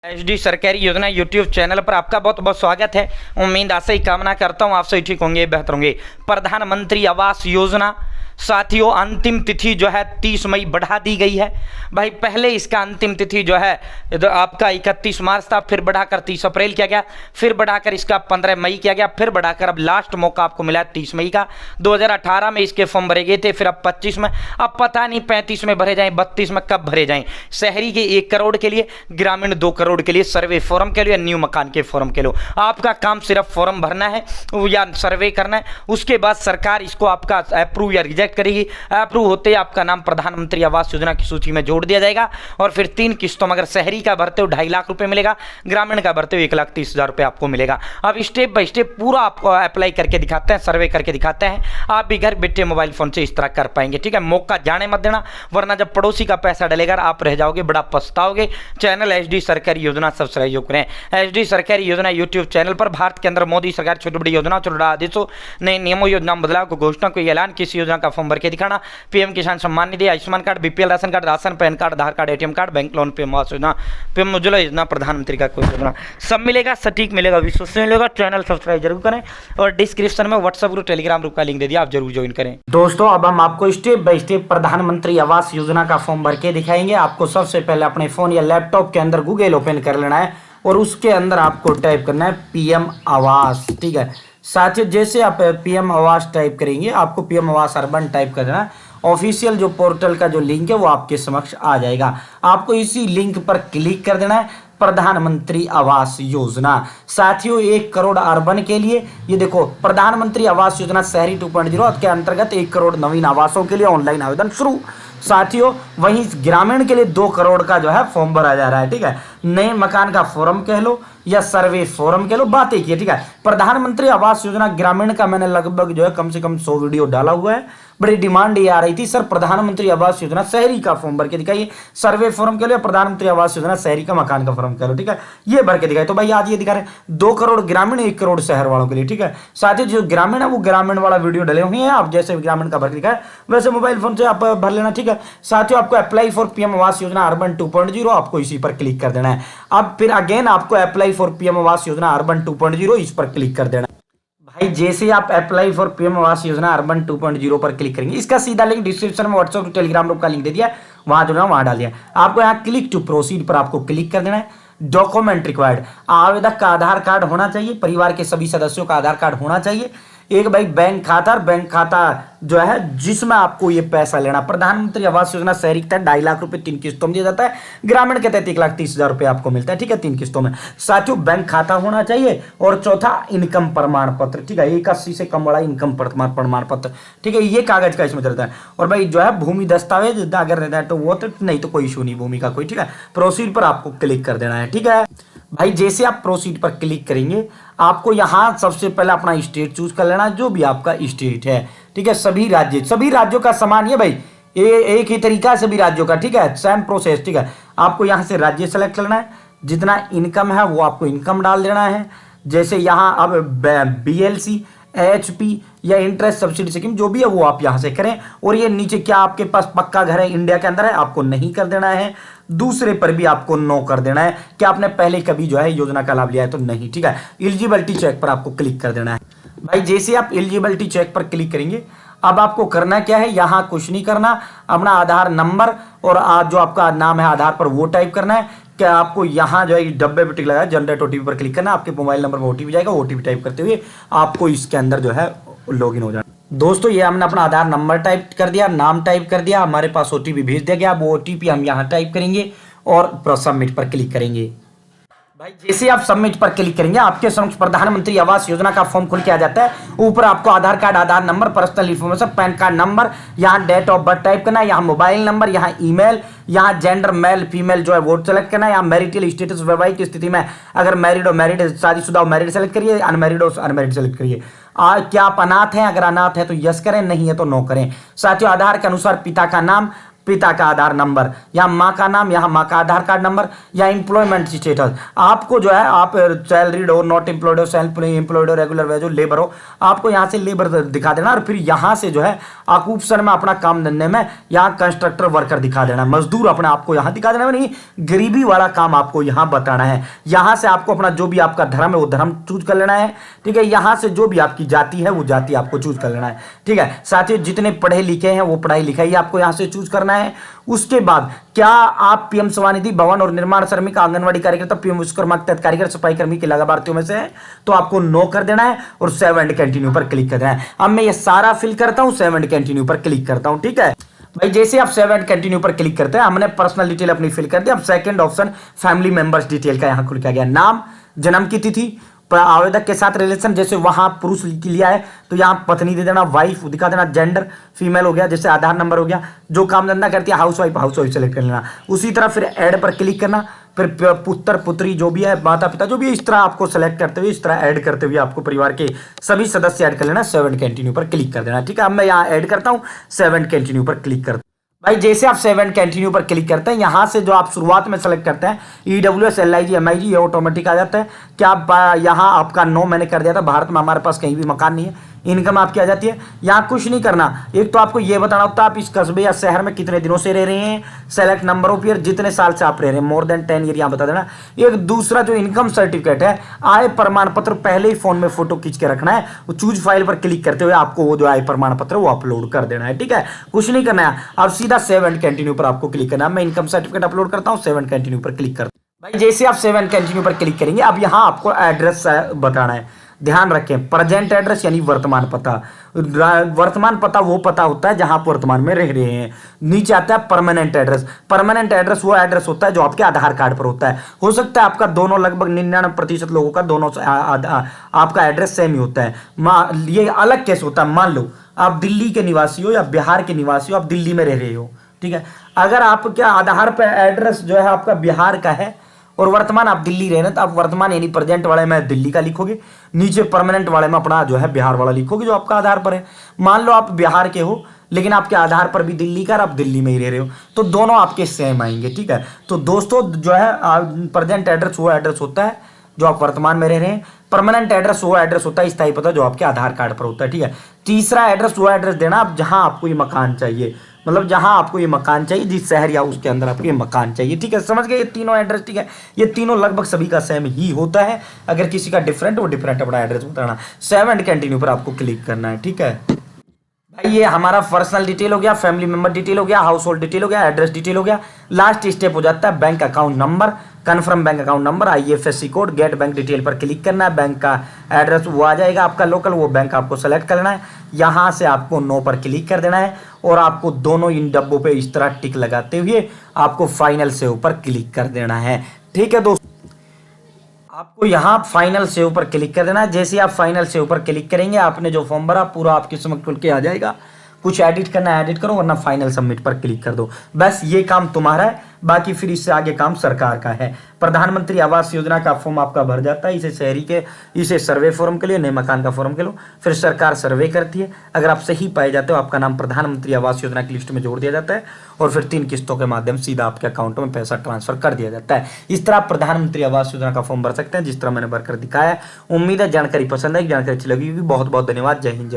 HD सरकारी योजना YouTube channel पर आपका बहुत बहुत स्वागत है। उम्मीद आशा ही कामना करता हूँ आप सभी ठीक होंगे, बेहतर होंगे। प्रधानमंत्री आवास योजना साथियों, अंतिम तिथि जो है 30 मई बढ़ा दी गई है। भाई पहले इसका अंतिम तिथि जो है आपका 31 मार्च था, फिर बढ़ाकर 30 अप्रैल किया गया, फिर बढ़ाकर इसका 15 मई किया गया, फिर बढ़ाकर अब लास्ट मौका आपको मिला 30 मई का। 2018 में इसके फॉर्म भरे गए थे, फिर अब 25 में, अब पता नहीं 35 में भरे जाएं, 32 में कब भरे जाएं। शहरी के 1 करोड़ के लिए, ग्रामीण 2 करोड़ के लिए, सर्वे फॉर्म के लिए, न्यू मकान के फॉर्म के लिए। आपका काम सिर्फ फॉर्म भरना है या सर्वे करना है, उसके बाद सरकार इसको आपका अप्रूव या रिजेक्ट करेगी। अप्रूव होते ही आपका नाम प्रधानमंत्री आवास योजना की सूची में जोड़ दिया जाएगा और फिर 3 किस्तों में, अगर शहरी का भरते हो 2.5 लाख रुपए मिलेगा, ग्रामीण का भरते हो 1,30,000 रुपए आपको मिलेगा। अब स्टेप बाय स्टेप पूरा आपको अप्लाई करके दिखाते हैं, सर्वे करके दिखाते हैं, आप भी घर बैठे मोबाइल फोन से इस तरह कर पाएंगे। ठीक है, मौका जाने मत देना, वरना जब पड़ोसी का पैसा डलेगा आप रह जाओगे, बड़ा पछताओगे। चैनल एचडी सरकारी योजना सब्सक्राइब करें। एचडी सरकारी योजना यूट्यूब चैनल पर भारत के अंदर मोदी सरकार छोटी बड़ी योजना, छोटा आदेशों, नए नियमों, योजना बदलाव को, घोषणा को, ऐलान, किसी योजना का फॉर्म भर के दिखाना, PM Kisan Samman Nidhi, Ayushman card, BPL ration card, ration, PAN card, Aadhaar card, ATM card, bank loan, PM Awas Yojana, PM Ujjwala योजना, प्रधानमंत्री का कोई योजना, सब मिलेगा, सटीक मिलेगा, विश्वसनीय मिलेगा। चैनल सब्सक्राइब जरूर करें और डिस्क्रिप्शन में व्हाट्सएप ग्रुप, टेलीग्राम ग्रुप का लिंक दे दिया, आप जरूर ज्वाइन करें। दोस्तों अब हम आपको स्टेप बाय स्टेप प्रधानमंत्री आवास योजना का फॉर्म भर के दिखाएंगे। आपको सबसे पहले अपने फोन या लैपटॉप के अंदर गूगल ओपन कर लेना है और उसके अंदर आपको टाइप करना है पीएम आवास। ठीक है साथियों, जैसे आप पीएम आवास टाइप करेंगे, आपको पीएम आवास अर्बन टाइप कर देना है। ऑफिशियल जो पोर्टल का जो लिंक है वो आपके समक्ष आ जाएगा। आपको इसी लिंक पर क्लिक कर देना है, प्रधानमंत्री आवास योजना। साथियों 1 करोड़ अर्बन के लिए, ये देखो प्रधानमंत्री आवास योजना शहरी 2.0 के अंतर्गत 1 करोड़ नवीन आवासों के लिए ऑनलाइन आवेदन शुरू। साथियों वहीं ग्रामीण के लिए 2 करोड़ का जो है फॉर्म भरा जा रहा है। ठीक है, नए मकान का फॉर्म कह लो या सर्वे फॉर्म कह लो, बात एक ही है। ठीक है, प्रधानमंत्री आवास योजना ग्रामीण का मैंने लगभग जो है कम से कम 100 वीडियो डाला हुआ है। बड़ी डिमांड ये आ रही थी, सर प्रधानमंत्री आवास योजना शहरी का फॉर्म भर के दिखाइए, सर्वे फॉर्म कह लो, प्रधानमंत्री आवास योजना शहरी का मकान का फॉर्म कह लो। ठीक है, ये भर के दिखाए, तो भाई आज ये दिखा रहे 2 करोड़ ग्रामीण, 1 करोड़ शहर वालों के लिए। ठीक है, साथ ही जो ग्रामीण है वो ग्रामीण वाला वीडियो डले हुए हैं, आप जैसे ग्रामीण का भर के दिखाए वैसे मोबाइल फोन से आप भर लेना। ठीक है साथियों, आपको अप्लाई फॉर पीएम आवास योजना अर्बन 2.0, आपको इसी पर क्लिक कर देना है। अब फिर अगेन आपको अप्लाई फॉर पीएम आवास योजना अर्बन 2.0, इस पर क्लिक कर देना। भाई जैसे आप अप्लाई फॉर पीएम आवास योजना अर्बन 2.0 पर क्लिक करेंगे, इसका सीधा लिंक डिस्क्रिप्शन में व्हाट्सएप टेलीग्राम ग्रुप का लिंक दे दिया, वहां जो है वहां डाल दिया। आपको यहाँ क्लिक टू प्रोसीड पर आपको क्लिक कर देना है। डॉक्यूमेंट रिक्वायर्ड, आवेदक का आधार कार्ड होना चाहिए, परिवार के सभी सदस्यों का आधार कार्ड होना चाहिए, एक भाई बैंक खाता, बैंक खाता जो है जिसमें आपको ये पैसा लेना। प्रधानमंत्री आवास योजना शहरी के तहत 2.5 लाख रुपए 3 किस्तों में दिया जाता है, ग्रामीण के तहत 1,30,000 रुपए आपको मिलता है। ठीक है, 3 किस्तों में। साथियों बैंक खाता होना चाहिए और चौथा इनकम प्रमाण पत्र। ठीक है, 81 से कम वाला इनकम प्रमाण पत्र। ठीक है, ये कागज का इसमें चलता है। और भाई जो है भूमि दस्तावेज अगर रहता है तो वो तो नहीं, तो कोई इशू नहीं भूमि का कोई। ठीक है, प्रोसीड पर आपको क्लिक कर देना है। ठीक है भाई, जैसे आप प्रोसीड पर क्लिक करेंगे, आपको यहां सबसे पहले अपना स्टेट चूज कर लेना, जो भी आपका स्टेट है। ठीक है, सभी राज्यों का समान है भाई, ये एक ही तरीका है सभी राज्यों का। ठीक है, सेम प्रोसेस। ठीक है, आपको यहां से राज्य सेलेक्ट करना है, जितना इनकम है वो आपको इनकम डाल देना है। जैसे यहां अब बीएलसी, एचपी या इंटरेस्ट सब्सिडी स्कीम जो भी है वो आप यहां से करें। और ये नीचे क्या आपके पास पक्का घर है इंडिया के अंदर है, आपको नहीं कर देना है। दूसरे पर भी आपको नो कर देना है कि आपने पहले कभी जो है योजना का लाभ लिया है तो नहीं। ठीक है, एलिजिबिलिटी चेक पर आपको क्लिक कर देना है। भाई जैसे आप एलिजिबिलिटी चेक पर क्लिक करेंगे, अब आपको करना क्या है, यहां कुछ नहीं करना, अपना आधार नंबर और जो आपका नाम है आधार पर वो टाइप करना है। क्या आपको यहाँ जो है डब्बे पे टिक लगा जनरेट ओटीपी पर क्लिक करना, आपके मोबाइल नंबर में ओटीपी जाएगा, ओटीपी टाइप करते हुए आपको इसके अंदर जो है लॉगिन हो जाना। दोस्तों ये हमने अपना आधार नंबर टाइप कर दिया, नाम टाइप कर दिया, हमारे पास ओटीपी भेज दिया गया। वो ओटीपी हम यहाँ टाइप करेंगे और सबमिट पर क्लिक करेंगे। भाई जैसे आप सबमिट पर क्लिक करेंगे, आपके समक्ष प्रधानमंत्री आवास योजना का फॉर्म खुल के आ जाता है। ऊपर आपको Aadhaar card, Aadhaar number, personal information, PAN card number, यहाँ डेट ऑफ बर्थ टाइप करना है, यहाँ मोबाइल नंबर, यहाँ ईमेल, यहाँ जेंडर मेल फीमेल जो है वो सेलेक्ट करना है, यहाँ मैरिटल स्टेटस वैवाहिक स्थिति में अगर मैरिड हो मैरिड, शादीशुदा हो मैरिड सेलेक्ट करिए, अनमैरिड हो अनमैरिड सेलेक्ट करिए। क्या आप अनाथ हैं, अगर अनाथ है तो यस करें, नहीं है तो नो करें। साथियों आधार के अनुसार पिता का नाम, पिता का आधार नंबर, या माँ का नाम, यहाँ माँ का आधार कार्ड नंबर, या एम्प्लॉयमेंट स्टेटस। आपको जो है आप सैलरीड हो, नॉट एम्प्लॉयड हो, सेल्फ एम्प्लॉयड हो, रेगुलर वेज हो, लेबर हो, आपको यहाँ से लेबर दिखा देना। और फिर यहाँ से जो है ऑक्यूपेशन में अपना काम धंधे में यहाँ कंस्ट्रक्टर वर्कर दिखा देना, मजदूर अपने आपको यहाँ दिखा देना, नहीं गरीबी वाला काम आपको यहाँ बताना है। यहाँ से आपको अपना जो भी आपका धर्म है वो धर्म चूज कर लेना है, ठीक है। यहाँ से जो भी आपकी जाति है वो जाति आपको चूज कर लेना है, ठीक है। साथियों जितने पढ़े लिखे हैं वो पढ़ाई लिखाई आपको यहाँ से चूज करना है। उसके बाद क्या आप पीएम स्वनिधि भवन और निर्माण श्रमिक आंगनवाड़ी कार्यकर्ता पीएम विश्वकर्मा के तहत कार्यकर सफाई कर्मी के लाभार्थियों में से है तो आपको नो कर देना है और सेव एंड कंटिन्यू पर क्लिक कर देना है। अब मैं ये सारा फिल करता हूं, सेव एंड कंटिन्यू पर क्लिक करता हूं, ठीक है भाई। जैसे आप सेव एंड कंटिन्यू पर क्लिक करते हैं, हमने पर्सनल डिटेल अपनी फिल कर दी। अब second option family members detail का यहां खुल के गया, नाम, जन्म की तिथि, आवेदक के साथ रिलेशन, जैसे वहां पुरुष लिख लिया है तो यहां पत्नी दे देना, वाइफ दिखा देना, जेंडर फीमेल हो गया, जैसे आधार नंबर हो गया, जो काम धंधा करती है हाउस वाइफ सेलेक्ट कर लेना। उसी तरह फिर ऐड पर क्लिक करना, फिर पुत्र पुत्री जो भी है, माता पिता जो भी है, इस तरह आपको सेलेक्ट करते हुए, इस तरह ऐड करते हुए आपको परिवार के सभी सदस्य ऐड कर लेना। सेव एंड कंटिन्यू पर क्लिक कर देना, ठीक है। अब मैं यहाँ ऐड करता हूँ, सेव एंड कंटिन्यू पर क्लिक करता हूँ भाई। जैसे आप सेव एंड कंटिन्यू पर क्लिक करते हैं, यहां से जो आप शुरुआत में सेलेक्ट करते हैं EWS LIG MIG ये ऑटोमेटिक आ जाता है। क्या आप यहां आपका नो मैंने कर दिया था, भारत में हमारे पास कहीं भी मकान नहीं है, इनकम आपकी आ जाती है। यहाँ कुछ नहीं करना, एक तो आपको ये बताना होता है आप इस कस्बे या शहर में कितने दिनों से रह रहे हैं, सेलेक्ट नंबर ऑफ ईयर, जितने साल से आप रह रहे हैं, मोर देन 10 ईयर यहाँ बता देना। एक दूसरा जो इनकम सर्टिफिकेट है, आय प्रमाण पत्र पहले ही फोन में फोटो खींच के रखना है, वो चूज फाइल पर क्लिक करते हुए आपको वो जो आय प्रमाण पत्र वो अपलोड कर देना है, ठीक है। कुछ नहीं करना है, अब सीधा सेव एंड कंटिन्यू पर आपको क्लिक करना है। मैं इनकम सर्टिफिकेट अपलोड करता हूँ, सेव एंड कंटिन्यू पर क्लिक करता हूँ भाई। जैसे आप सेव एंड कंटिन्यू पर क्लिक करेंगे, अब यहाँ आपको एड्रेस बताना है। ध्यान रखें, प्रेजेंट एड्रेस यानी वर्तमान पता। वर्तमान पता वो पता होता है जहां आप वर्तमान में रह रहे हैं। नीचे आता है परमानेंट एड्रेस। परमानेंट एड्रेस वो एड्रेस होता है जो आपके आधार कार्ड पर होता है। हो सकता है आपका दोनों, लगभग 99% लोगों का दोनों आपका एड्रेस सेम ही होता है। ये अलग केस होता है, मान लो आप दिल्ली के निवासी हो या बिहार के निवासी हो, आप दिल्ली में रह रहे हो, ठीक है। अगर आपके आधार पर एड्रेस जो है आपका बिहार का है और वर्तमान आप दिल्ली रहे ना, तो आप वर्तमान यानी प्रेजेंट वाले में दिल्ली का लिखोगे, नीचे परमानेंट वाले में अपना जो है बिहार वाला लिखोगे जो आपका आधार पर है। मान लो आप बिहार के हो लेकिन आपके आधार पर भी दिल्ली का, आप दिल्ली में ही रह रहे हो, तो दोनों आपके सेम आएंगे, ठीक है। तो दोस्तों जो है प्रेजेंट एड्रेस वो एड्रेस होता है जो आप वर्तमान में रह रहे हैं। परमानेंट एड्रेस वो एड्रेस होता है स्थायी पता जो आपके आधार कार्ड पर होता है, ठीक है। तीसरा एड्रेस वो एड्रेस देना आप जहां आपको ये मकान चाहिए, मतलब जहां आपको ये मकान चाहिए, जिस शहर या उसके अंदर आपको ये मकान चाहिए, ठीक है। समझ गए, ये तीनों एड्रेस, ठीक है। ये तीनों लगभग सभी का सेम ही होता है। अगर किसी का डिफरेंट, वो डिफरेंट अपना एड्रेस बताना। सेव एंड कंटिन्यू पर आपको क्लिक करना है, ठीक है भाई। ये हमारा पर्सनल डिटेल हो गया, फैमिली मेंबर डिटेल हो गया, हाउस होल्ड डिटेल हो गया, एड्रेस डिटेल हो गया। लास्ट स्टेप हो जाता है bank account number, confirm bank account number, IFSC code, gate bank detail पर क्लिक करना है। बैंक का एड्रेस वो आ जाएगा आपका लोकल, वो बैंक आपको सेलेक्ट करना है। यहाँ से आपको नो पर क्लिक कर देना है और आपको दोनों इन डब्बों पे इस तरह टिक लगाते हुए आपको फाइनल सेव पर क्लिक कर देना है, ठीक है दोस्तों। आपको यहाँ फाइनल सेव पर क्लिक कर देना है। जैसे आप फाइनल सेव पर क्लिक करेंगे, आपने जो फॉर्म भरा पूरा आपके समक्ष खुल के आ जाएगा। कुछ एडिट करना है एडिट करो, वरना फाइनल सबमिट पर क्लिक कर दो। बस ये काम तुम्हारा है, बाकी फिर इससे आगे काम सरकार का है। प्रधानमंत्री आवास योजना का फॉर्म आपका भर जाता है, इसे सर्वे फॉर्म के लिए, नए मकान का फॉर्म के लिए, फिर सरकार सर्वे करती है। अगर आप सही पाए जाते हो, आपका नाम प्रधानमंत्री आवास योजना की लिस्ट में जोड़ दिया जाता है और फिर 3 किस्तों के माध्यम सीधा आपके अकाउंट में पैसा ट्रांसफर कर दिया जाता है। इस तरह आप प्रधानमंत्री आवास योजना का फॉर्म भर सकते हैं, जिस तरह मैंने भरकर दिखाया है। उम्मीद है जानकारी पसंद आई, जानकारी अच्छी लगी होगी। बहुत बहुत धन्यवाद। जय हिंद।